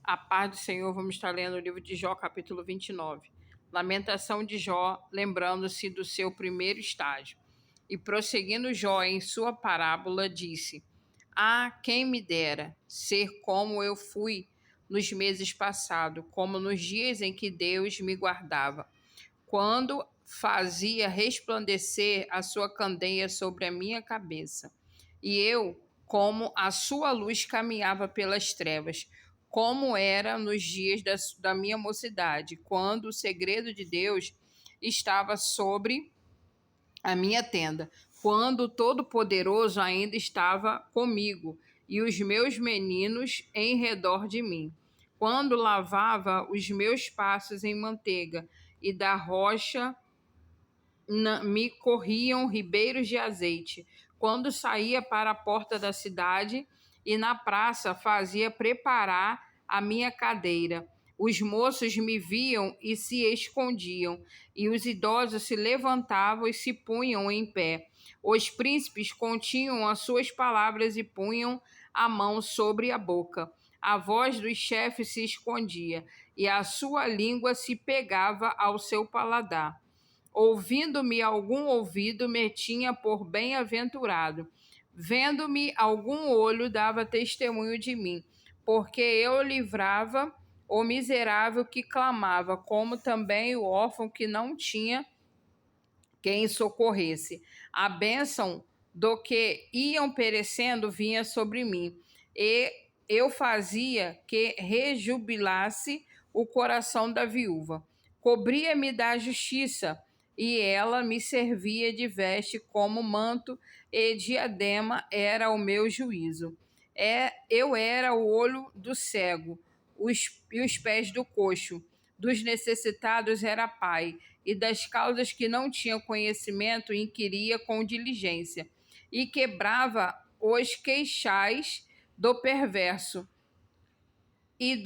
A paz do Senhor, vamos estar lendo o livro de Jó, capítulo 29. Lamentação de Jó, lembrando-se do seu primeiro estágio. E prosseguindo Jó em sua parábola, disse: Ah, quem me dera ser como eu fui nos meses passados, como nos dias em que Deus me guardava, quando fazia resplandecer a sua candeia sobre a minha cabeça. E eu, como a sua luz, caminhava pelas trevas, como era nos dias da minha mocidade, quando o segredo de Deus estava sobre a minha tenda, quando o Todo-Poderoso ainda estava comigo e os meus meninos em redor de mim, quando lavava os meus passos em manteiga e da rocha me corriam ribeiros de azeite, quando saía para a porta da cidade e na praça fazia preparar a minha cadeira. Os moços me viam e se escondiam, e os idosos se levantavam e se punham em pé. Os príncipes continham as suas palavras e punham a mão sobre a boca. A voz dos chefes se escondia, e a sua língua se pegava ao seu paladar. Ouvindo-me algum ouvido, me tinha por bem-aventurado. Vendo-me algum olho, dava testemunho de mim, porque eu livrava o miserável que clamava, como também o órfão que não tinha quem socorresse. A bênção do que iam perecendo vinha sobre mim, e eu fazia que rejubilasse o coração da viúva. Cobria-me da justiça, e ela me servia de veste como manto, e diadema era o meu juízo. Eu era o olho do cego, e os pés do coxo. Dos necessitados era pai, e das causas que não tinham conhecimento inquiria com diligência, e quebrava os queixais do perverso, e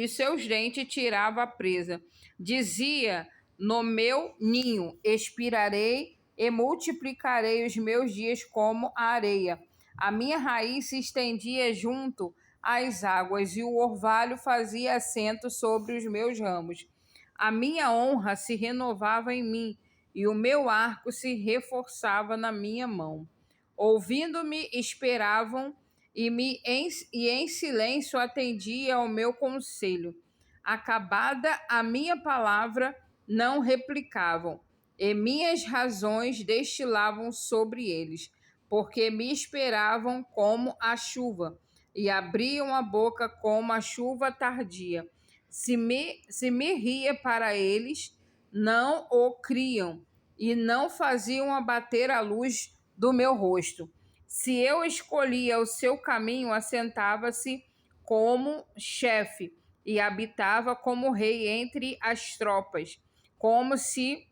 seus dentes tirava a presa. Dizia: no meu ninho expirarei e multiplicarei os meus dias como a areia. A minha raiz se estendia junto às águas, e o orvalho fazia assento sobre os meus ramos. A minha honra se renovava em mim, e o meu arco se reforçava na minha mão. Ouvindo-me, esperavam e em silêncio atendia ao meu conselho. Acabada a minha palavra, não replicavam, e minhas razões destilavam sobre eles, porque me esperavam como a chuva, e abriam a boca como a chuva tardia. Se me ria para eles, não o criam, e não faziam abater a luz do meu rosto. Se eu escolhia o seu caminho, assentava-se como chefe e habitava como rei entre as tropas, como se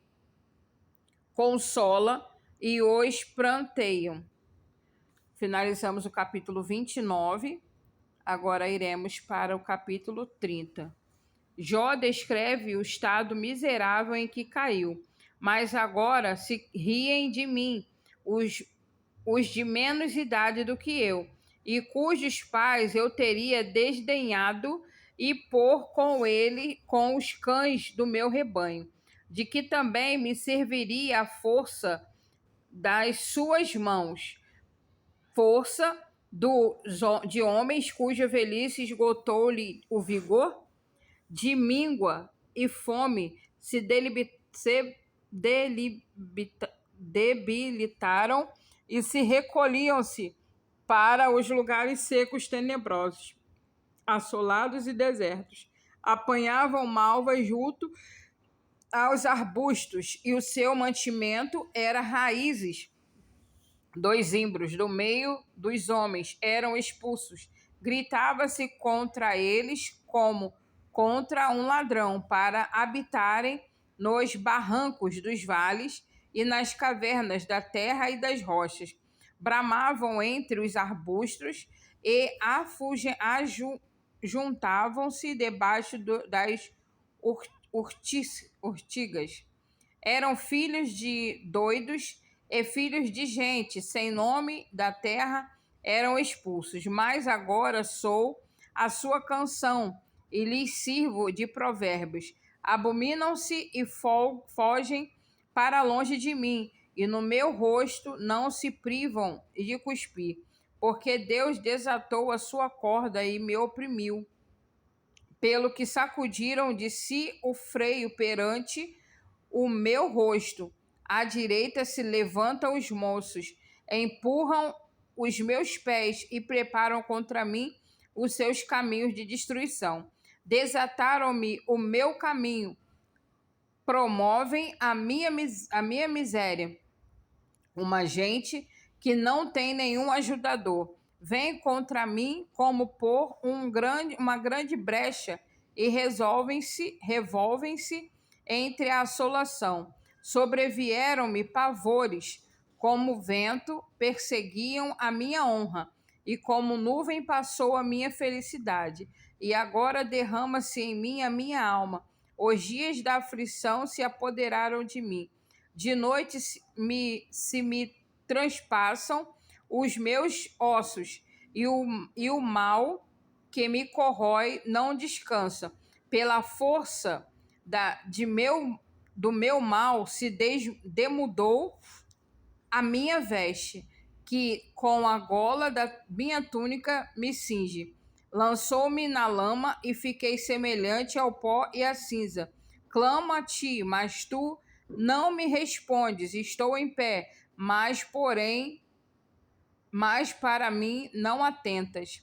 consola e os pranteiam. Finalizamos o capítulo 29, agora iremos para o capítulo 30. Jó descreve o estado miserável em que caiu, mas agora se riem de mim os de menos idade do que eu, e cujos pais eu teria desdenhado, e pôr com ele com os cães do meu rebanho, de que também me serviria a força das suas mãos, força de homens cuja velhice esgotou-lhe o vigor, de míngua e fome se debilitaram e se recolhiam-se para os lugares secos tenebrosos, assolados e desertos. Apanhavam malvas junto aos arbustos, e o seu mantimento era raízes dos zimbros. Do meio dos homens eram expulsos. Gritava-se contra eles como contra um ladrão, para habitarem nos barrancos dos vales e nas cavernas da terra e das rochas. Bramavam entre os arbustos e juntavam-se debaixo das urtigas. Eram filhos de doidos e filhos de gente sem nome da terra eram expulsos. Mas agora sou a sua canção e lhes sirvo de provérbios. Abominam-se e fogem para longe de mim, e no meu rosto não se privam de cuspir, porque Deus desatou a sua corda e me oprimiu, pelo que sacudiram de si o freio perante o meu rosto. À direita se levantam os moços, empurram os meus pés e preparam contra mim os seus caminhos de destruição. Desataram-me o meu caminho, promovem a minha miséria. Uma gente que não tem nenhum ajudador vem contra mim como por uma grande brecha e revolvem-se entre a assolação. Sobrevieram-me pavores, como vento perseguiam a minha honra, e como nuvem passou a minha felicidade. E agora derrama-se em mim a minha alma. Os dias da aflição se apoderaram de mim. De noite se me transpassam os meus ossos, e o mal que me corrói não descansa. Pela força do meu mal se demudou a minha veste, que com a gola da minha túnica me cinge. Lançou-me na lama e fiquei semelhante ao pó e à cinza. Clamo a ti, mas tu não me respondes. Estou em pé, mas para mim não atentas.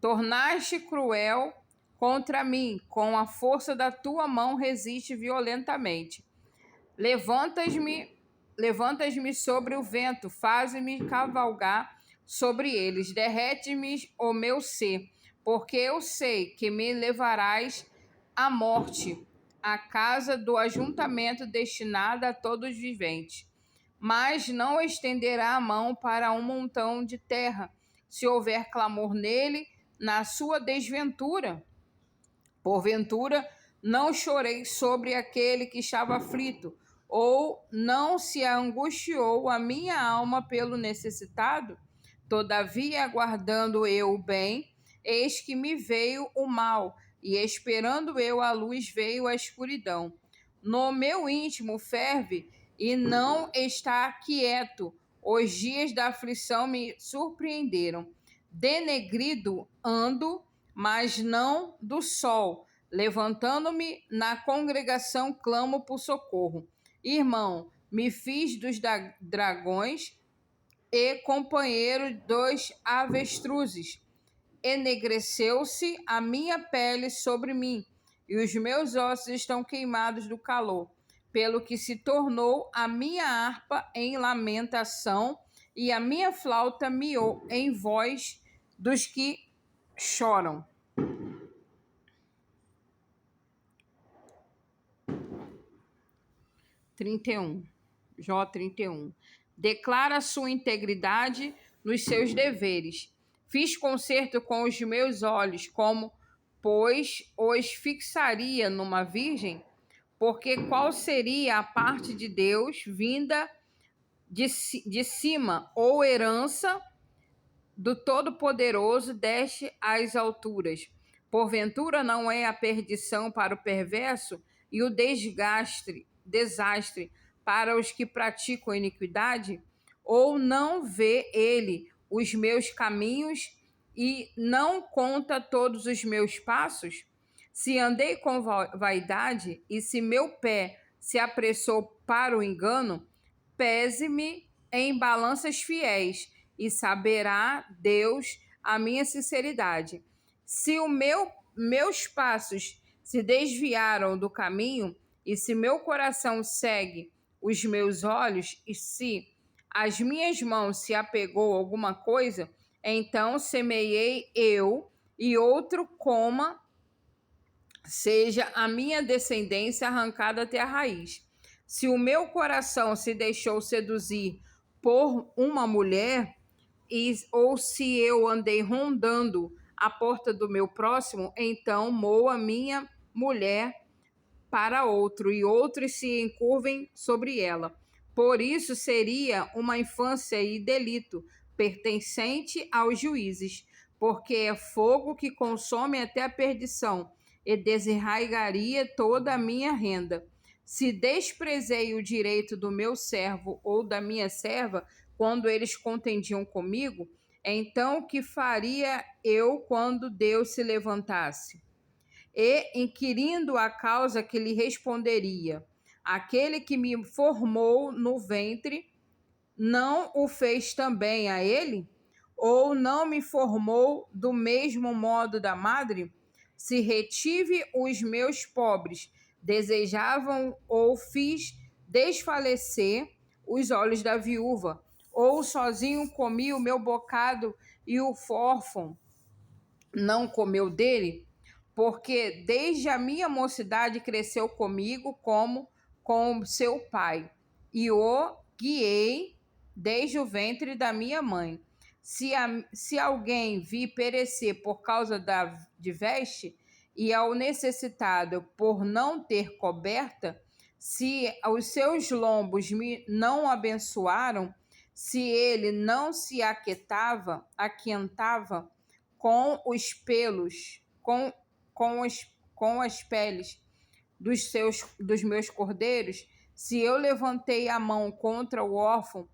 Tornaste cruel contra mim, com a força da tua mão resiste violentamente. Levantas-me sobre o vento, faz-me cavalgar sobre eles, derrete-me o meu ser, porque eu sei que me levarás à morte, à casa do ajuntamento destinada a todos os viventes. Mas não estenderá a mão para um montão de terra, se houver clamor nele, na sua desventura. Porventura, não chorei sobre aquele que estava aflito, ou não se angustiou a minha alma pelo necessitado? Todavia, aguardando eu o bem, eis que me veio o mal, e esperando eu a luz, veio a escuridão. No meu íntimo ferve e não está quieto. Os dias da aflição me surpreenderam. Denegrido ando, mas não do sol. Levantando-me na congregação, clamo por socorro. Irmão, me fiz dos dragões e companheiro dos avestruzes. Enegreceu-se a minha pele sobre mim, e os meus ossos estão queimados do calor, pelo que se tornou a minha harpa em lamentação e a minha flauta em voz dos que choram. Jó 31. Declara sua integridade nos seus deveres. Fiz concerto com os meus olhos, como, pois, os fixaria numa virgem? Porque qual seria a parte de Deus vinda de cima, ou herança do Todo-Poderoso desce às alturas? Porventura não é a perdição para o perverso e o desastre para os que praticam iniquidade? Ou não vê ele os meus caminhos e não conta todos os meus passos? Se andei com vaidade e se meu pé se apressou para o engano, pese-me em balanças fiéis e saberá Deus a minha sinceridade. Se meus passos se desviaram do caminho, e se meu coração segue os meus olhos, e se as minhas mãos se apegou a alguma coisa, então semeei eu, e outro coma, seja a minha descendência arrancada até a raiz. Se o meu coração se deixou seduzir por uma mulher, ou se eu andei rondando a porta do meu próximo, então moa minha mulher para outro, e outros se encurvem sobre ela. Por isso seria uma infância e delito pertencente aos juízes, porque é fogo que consome até a perdição, e desarraigaria toda a minha renda. Se desprezei o direito do meu servo ou da minha serva, quando eles contendiam comigo, então o que faria eu quando Deus se levantasse? E, inquirindo a causa, que lhe responderia: aquele que me formou no ventre, não o fez também a ele? Ou não me formou do mesmo modo da madre? Se retive os meus pobres, desejavam ou fiz desfalecer os olhos da viúva, ou sozinho comi o meu bocado e o órfão não comeu dele? Porque desde a minha mocidade cresceu comigo como com seu pai, e o guiei desde o ventre da minha mãe. Se alguém vir perecer por causa de veste, e ao necessitado por não ter coberta, se os seus lombos me não abençoaram, se ele não se aquietava com os pelos, com as peles dos meus cordeiros, se eu levantei a mão contra o órfão,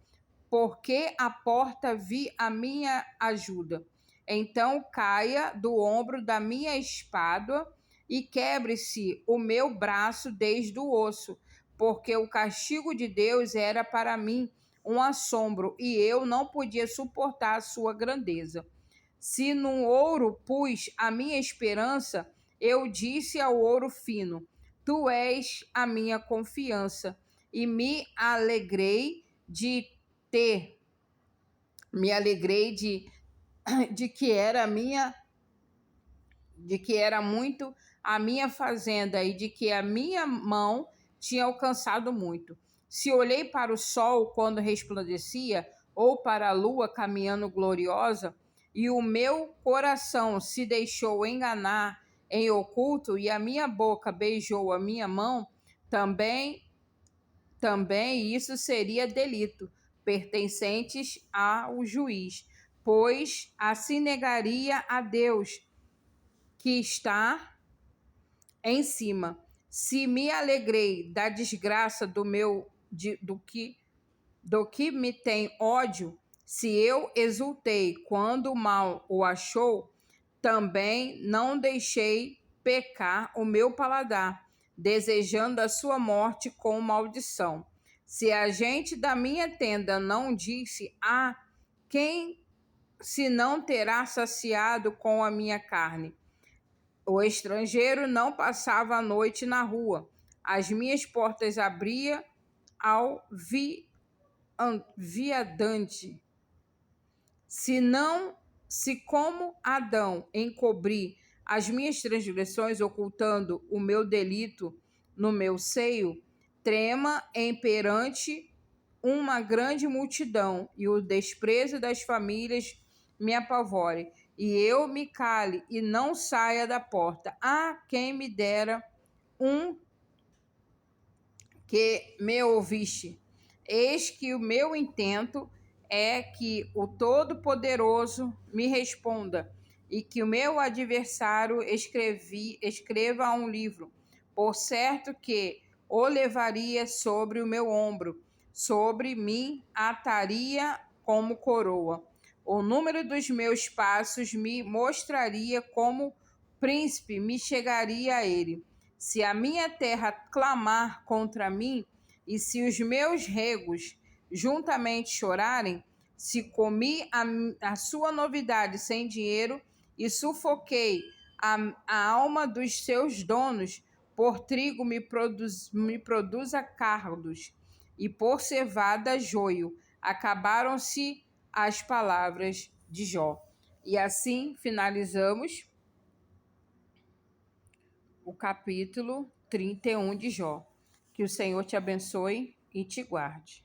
porque a porta vi a minha ajuda. Então caia do ombro da minha espada e quebre-se o meu braço desde o osso, porque o castigo de Deus era para mim um assombro, e eu não podia suportar a sua grandeza. Se no ouro pus a minha esperança, eu disse ao ouro fino: tu és a minha confiança, e ter, me alegrei de que era muito a minha fazenda e de que a minha mão tinha alcançado muito. Se olhei para o sol quando resplandecia, ou para a lua caminhando gloriosa, e o meu coração se deixou enganar em oculto, e a minha boca beijou a minha mão, também isso seria delito, pertencentes ao juiz, pois assim negaria a Deus que está em cima. Se me alegrei da desgraça do que me tem ódio, se eu exultei quando o mal o achou, também não deixei pecar o meu paladar, desejando a sua morte com maldição. Se a gente da minha tenda não disse: quem se não terá saciado com a minha carne? O estrangeiro não passava a noite na rua. As minhas portas abria ao viandante. Se como Adão encobri as minhas transgressões, ocultando o meu delito no meu seio, trema perante uma grande multidão, e o desprezo das famílias me apavore, e eu me cale e não saia da porta. Quem me dera que me ouviste. Eis que o meu intento é que o Todo-Poderoso me responda, e que o meu adversário escreva um livro. Por certo que o levaria sobre o meu ombro, sobre mim ataria como coroa. O número dos meus passos me mostraria como príncipe, me chegaria a ele. Se a minha terra clamar contra mim, e se os meus regos juntamente chorarem, se comi a sua novidade sem dinheiro e sufoquei a alma dos seus donos, por trigo me produza cardos, e por cevada joio. Acabaram-se as palavras de Jó. E assim finalizamos o capítulo 31 de Jó. Que o Senhor te abençoe e te guarde.